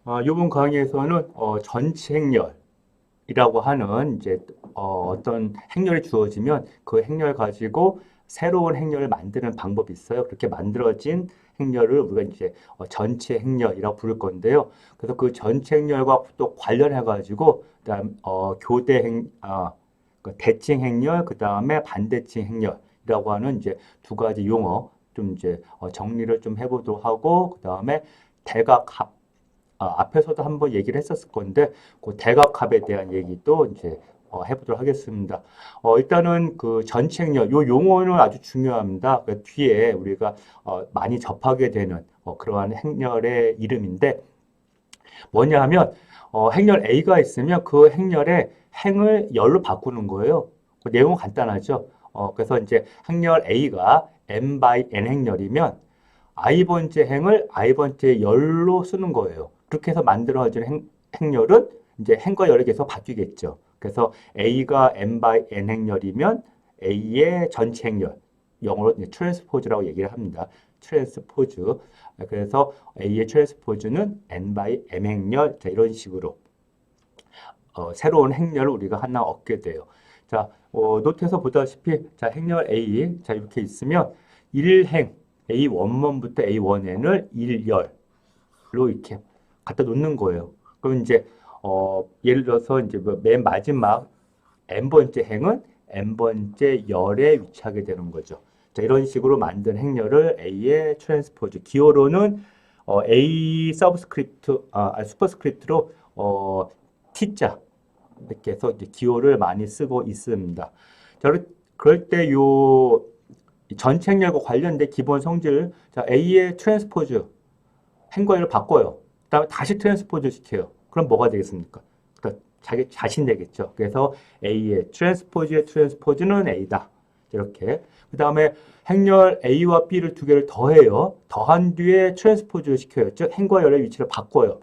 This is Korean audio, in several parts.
이번 강의에서는 전치 행렬이라고 하는 이제 어떤 행렬이 주어지면 그 행렬 가지고 새로운 행렬을 만드는 방법이 있어요. 그렇게 만들어진 행렬을 우리가 이제 전체 행렬이라고 부를 건데요. 그래서 그 전체 행렬과 또 관련해 가지고 그다음 교대 그 대칭 행렬, 그다음에 반대칭 행렬이라고 하는 이제 두 가지 용어 좀 이제 정리를 좀 해보도록 하고 그다음에 대각합 앞에서도 한번 얘기를 했었을 건데, 그 대각합에 대한 얘기도 이제 해보도록 하겠습니다. 일단은 그 전체행렬, 요 용어는 아주 중요합니다. 그 뒤에 우리가 많이 접하게 되는 그러한 행렬의 이름인데, 뭐냐 하면, 행렬 A가 있으면 그 행렬의 행을 열로 바꾸는 거예요. 그 내용은 간단하죠. 그래서 이제 행렬 A가 n by n 행렬이면, i번째 행을 i번째 열로 쓰는 거예요. 그렇게 해서 만들어진 행렬은 이제 행과 열이 계속 바뀌겠죠. 그래서 A가 n by n 행렬이면 A의 전체 행렬, 영어로 트랜스포즈라고 얘기를 합니다. 트랜스포즈. 그래서 A의 트랜스포즈는 n by m 행렬, 자, 이런 식으로 새로운 행렬을 우리가 하나 얻게 돼요. 자, 노트에서 보다시피 자, 행렬 A, 자, 이렇게 있으면 1행 A1번부터 A1n을 1열로 이렇게 갖다 놓는 거예요. 그럼 이제 예를 들어서 이제 뭐맨 마지막 n번째 행은 n번째 열에 위치하게 되는 거죠. 자, 이런 식으로 만든 행렬을 A의 트랜스포즈, 기호로는 A 서브스크립트, 슈퍼스크립트로 T자 이렇게 해서 이제 기호를 많이 쓰고 있습니다. 자, 그럴 때 요 전체 행렬과 관련된 기본 성질, 자, A의 트랜스포즈, 행과열을 바꿔요. 그다음에 다시 트랜스포즈 시켜요. 그럼 뭐가 되겠습니까? 그러니까 자기 자신 되겠죠. 그래서 A의 트랜스포즈의 트랜스포즈는 A다. 이렇게. 그다음에 행렬 A와 B를 두 개를 더해요. 더한 뒤에 트랜스포즈 시켜요. 즉 행과열의 위치를 바꿔요.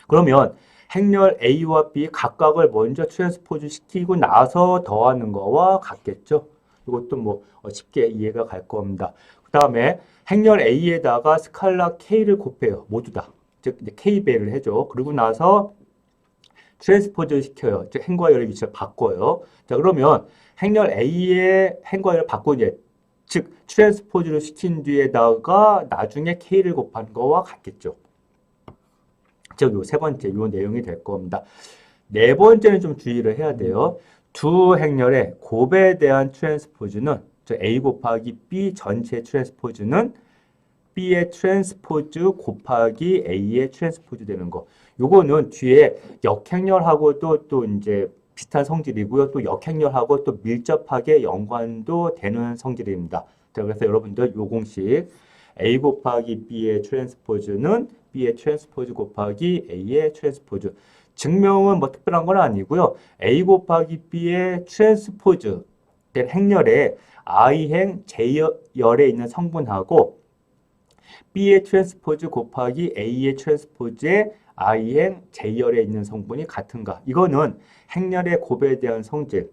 그러면 행렬 A와 B 각각을 먼저 트랜스포즈 시키고 나서 더하는 거와 같겠죠. 이것도 뭐 쉽게 이해가 갈 겁니다. 그 다음에 행렬 A에다가 스칼라 K를 곱해요. 모두 다. 즉 K배를 해줘. 그리고 나서 트랜스포즈 시켜요. 즉 행과 열의 위치를 바꿔요. 자, 그러면 행렬 A의 행과 열을 바꾸니 즉 트랜스포즈를 시킨 뒤에다가 나중에 K를 곱한 거와 같겠죠. 즉, 요 세 번째, 요 내용이 될 겁니다. 네 번째는 좀 주의를 해야 돼요. 두 행렬의 곱에 대한 트랜스포즈는 A 곱하기 B 전체 트랜스포즈는 B의 트랜스포즈 곱하기 A의 트랜스포즈 되는 거. 요거는 뒤에 역행렬하고도 또 이제 비슷한 성질이고요. 또 역행렬하고 또 밀접하게 연관도 되는 성질입니다. 자, 그래서 여러분들 요 공식 A 곱하기 B의 트랜스포즈는 B의 트랜스포즈 곱하기 A의 트랜스포즈. 증명은 뭐 특별한 건 아니고요. A 곱하기 B의 트랜스포즈 된 행렬에 I행 J열에 있는 성분하고 B의 트랜스포즈 곱하기 A의 트랜스포즈의 I행 J열에 있는 성분이 같은가. 이거는 행렬의 곱에 대한 성질,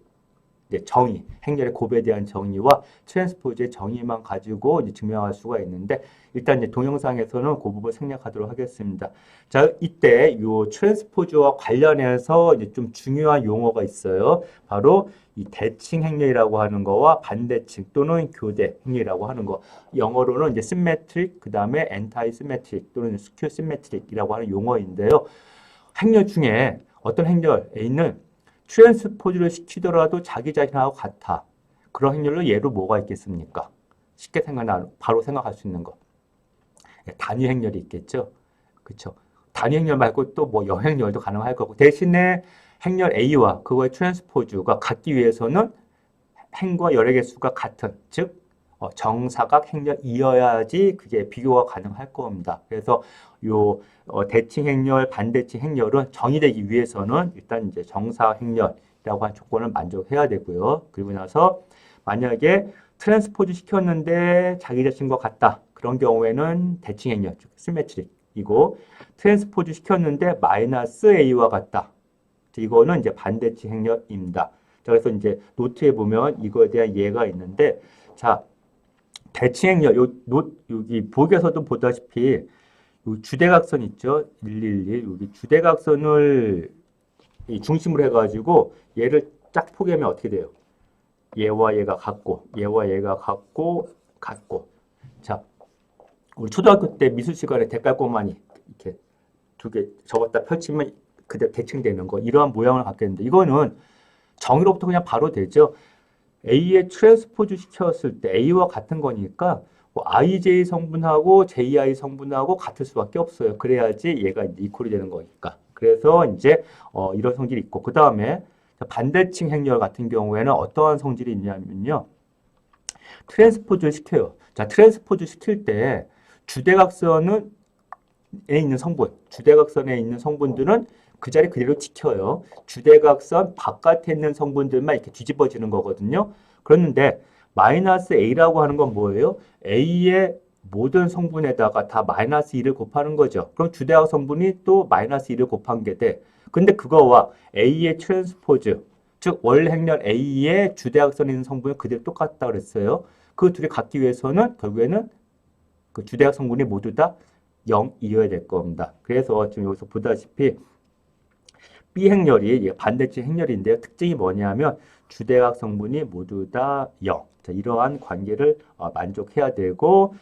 정의, 행렬의 곱에 대한 정의와 트랜스포즈의 정의만 가지고 이제 증명할 수가 있는데 일단 이제 동영상에서는 그 부분 생략하도록 하겠습니다. 자, 이때 이 트랜스포즈와 관련해서 이제 좀 중요한 용어가 있어요. 바로 이 대칭 행렬이라고 하는 거와 반대칭 또는 교대 행렬이라고 하는 거. 영어로는 이제 symmetric, 그 다음에 anti-symmetric 또는 skew-symmetric이라고 하는 용어인데요. 행렬 중에 어떤 행렬에는 트랜스포즈를 시키더라도 자기 자신하고 같아. 그런 행렬로 예로 뭐가 있겠습니까? 쉽게 바로 생각할 수 있는 거. 단위 행렬이 있겠죠. 그렇죠. 단위 행렬 말고 또 뭐 여행렬도 가능할 거고 대신에 행렬 A와 그거의 트랜스포즈가 같기 위해서는 행과 열의 개수가 같은 즉 정사각 행렬이어야지 그게 비교가 가능할 겁니다. 그래서 요 대칭 행렬, 반대칭 행렬은 정의되기 위해서는 일단 이제 정사각 행렬이라고 하는 조건을 만족해야 되고요. 그리고 나서 만약에 트랜스포즈 시켰는데 자기 자신과 같다. 그런 경우에는 대칭 행렬, 즉 시메트릭이고 트랜스포즈 시켰는데 마이너스 A와 같다. 이거는 이제 반대칭 행렬입니다. 자, 그래서 이제 노트에 보면 이거에 대한 예가 있는데 자, 대칭 행렬 여기 보기에서도 보다시피 요 주대각선 있죠? 111. 여기 주대각선을 이 중심으로 해가지고 얘를 쫙 포개면 어떻게 돼요? 얘와 얘가 같고, 얘와 얘가 같고, 같고. 자, 우리 초등학교 때 미술 시간에 대깔꼬마니 이렇게 두 개 접었다 펼치면 그대로 대칭되는 거. 이러한 모양을 갖게 되는데 이거는 정의로부터 그냥 바로 되죠. A에 트랜스포즈 시켰을 때 A와 같은 거니까 뭐 IJ 성분하고 JI 성분하고 같을 수밖에 없어요. 그래야지 얘가 이퀄이 되는 거니까. 그래서 이제 이런 성질이 있고 그 다음에 반대칭 행렬 같은 경우에는 어떠한 성질이 있냐면요. 트랜스포즈를 시켜요. 자, 트랜스포즈 시킬 때 주대각선에 있는 성분, 주대각선에 있는 성분들은 그 자리 그대로 지켜요. 주대각선 바깥에 있는 성분들만 이렇게 뒤집어지는 거거든요. 그런데 마이너스 A라고 하는 건 뭐예요? A의 모든 성분에다가 다 마이너스 2를 곱하는 거죠. 그럼 주대각 성분이 또 마이너스 2를 곱한 게 돼. 근데 그거와 A의 트랜스포즈, 즉 원래 행렬 A의 주대각선에 있는 성분이 그대로 똑같다 그랬어요. 그 둘이 같기 위해서는 결국에는 그 주대각 성분이 모두 다 0이어야 될 겁니다. 그래서 지금 여기서 보다시피 B 행렬이 반대쪽 행렬인데요. 특징이 뭐냐면 주대각 성분이 모두 다 0. 자, 이러한 관계를 만족해야 되고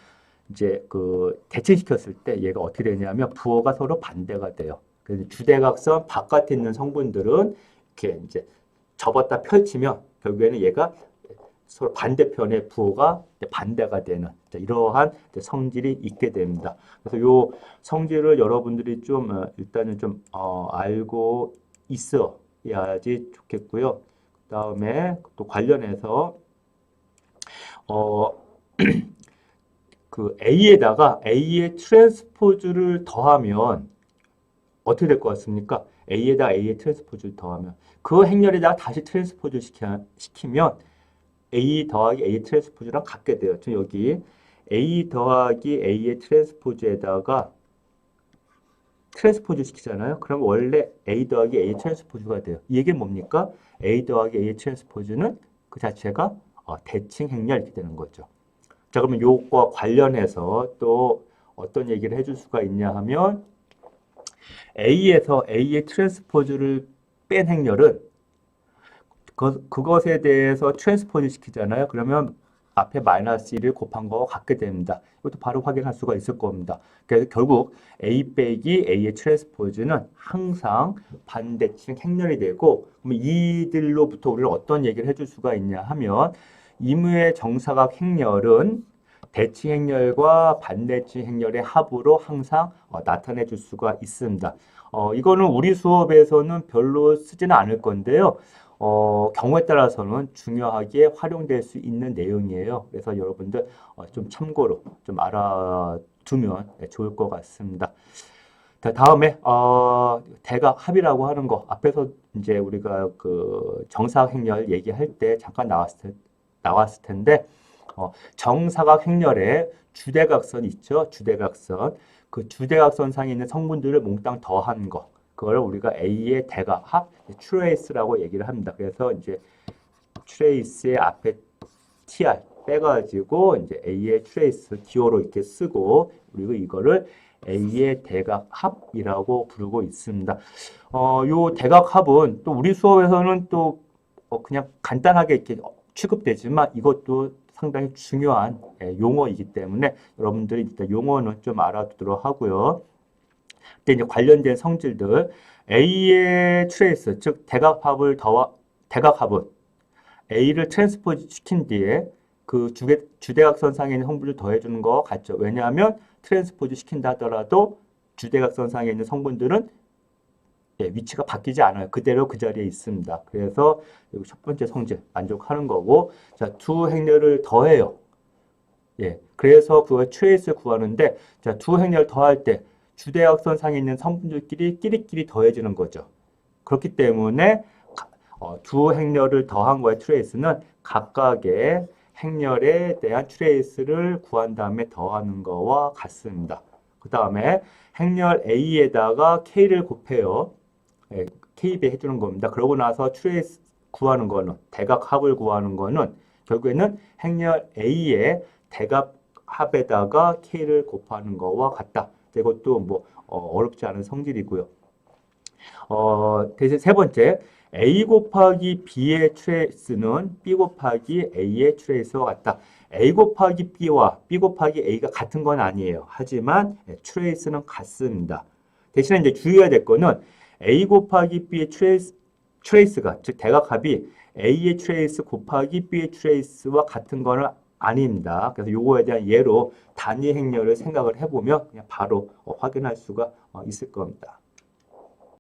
이제 그 대칭시켰을 때 얘가 어떻게 되냐면 부호가 서로 반대가 돼요. 그래서 주대각선 바깥에 있는 성분들은 이렇게 이제 접었다 펼치면 결국에는 얘가 서로 반대편의 부호가 반대가 되는 이러한 성질이 있게 됩니다. 그래서 이 성질을 여러분들이 좀 일단은 좀 알고 있어야지 좋겠고요. 그다음에 또 관련해서 어, 그 A에다가 A의 트랜스포즈를 더하면 어떻게 될 것 같습니까? A에다 A의 트랜스포즈를 더하면 그 행렬에다가 다시 트랜스포즈 시키면 A 더하기 A 트랜스포즈랑 같게 돼요. 지금 여기 A 더하기 A의 트랜스포즈에다가 트랜스포즈 시키잖아요. 그럼 원래 A 더하기 A 트랜스포즈가 돼요. 이 얘기는 뭡니까? A 더하기 A 트랜스포즈는 그 자체가 대칭 행렬 이렇게 되는 거죠. 자, 그러면 요거와 관련해서 또 어떤 얘기를 해줄 수가 있냐 하면 A에서 A의 트랜스포즈를 뺀 행렬은 그것에 대해서 트랜스포즈 시키잖아요. 그러면 앞에 마이너스 1을 곱한 거와 같게 됩니다. 이것도 바로 확인할 수가 있을 겁니다. 그래서 결국 A 빼기 A의 트랜스포즈는 항상 반대칭 행렬이 되고 그럼 이들로부터 우리는 어떤 얘기를 해줄 수가 있냐 하면 이무의 정사각 행렬은 대칭 행렬과 반대칭 행렬의 합으로 항상 나타내 줄 수가 있습니다. 이거는 우리 수업에서는 별로 쓰지는 않을 건데요. 경우에 따라서는 중요하게 활용될 수 있는 내용이에요. 그래서 여러분들 좀 참고로 좀 알아두면 좋을 것 같습니다. 다음에 대각 합이라고 하는 거 앞에서 이제 우리가 그 정사각 행렬 얘기할 때 잠깐 나왔을 텐데 정사각 행렬에 주대각선 있죠? 주대각선. 그 주대각선 상에 있는 성분들을 몽땅 더한 거. 그걸 우리가 A의 대각합, 트레이스라고 얘기를 합니다. 그래서 이제 트레이스의 앞에 TR 빼가지고 이제 A의 트레이스 기호로 이렇게 쓰고 그리고 이거를 A의 대각합이라고 부르고 있습니다. 요 대각합은 또 우리 수업에서는 또 그냥 간단하게 이렇게 취급되지만 이것도 상당히 중요한 용어이기 때문에 여러분들이 일단 용어는 좀 알아두도록 하고요. 근데 이제 관련된 성질들 A의 트레이스 즉 대각합은 A를 트랜스포즈 시킨 뒤에 그 주대각선 상에 있는 성분을 더해주는 거 같죠. 왜냐하면 트랜스포즈 시킨다 하더라도 주대각선 상에 있는 성분들은 위치가 바뀌지 않아요. 그대로 그 자리에 있습니다. 그래서 여기 첫 번째 성질 만족하는 거고 자, 두 행렬을 더해요. 그래서 그걸 트레이스 구하는데 자, 두 행렬 더할 때 주대각선 상에 있는 성분들끼리 끼리끼리 더해지는 거죠. 그렇기 때문에 두 행렬을 더한 거의 트레이스는 각각의 행렬에 대한 트레이스를 구한 다음에 더하는 거와 같습니다. 그 다음에 행렬 A에다가 K를 곱해요. K배 해주는 겁니다. 그러고 나서 트레이스 구하는 거는 대각합을 구하는 거는 결국에는 행렬 A의 대각합에다가 K를 곱하는 거와 같다. 이것도 뭐 어렵지 않은 성질이고요. 대신 세 번째, A 곱하기 B의 트레이스는 B 곱하기 A의 트레이스와 같다. A 곱하기 B와 B 곱하기 A가 같은 건 아니에요. 하지만 트레이스는 같습니다. 대신에 이제 주의해야 될 거는 A 곱하기 B의 트레이스가, 즉 대각합이 A의 트레이스 곱하기 B의 트레이스와 같은 거는 아닙니다. 그래서 요거에 대한 예로 단위 행렬을 생각을 해보면 그냥 바로 확인할 수가 있을 겁니다.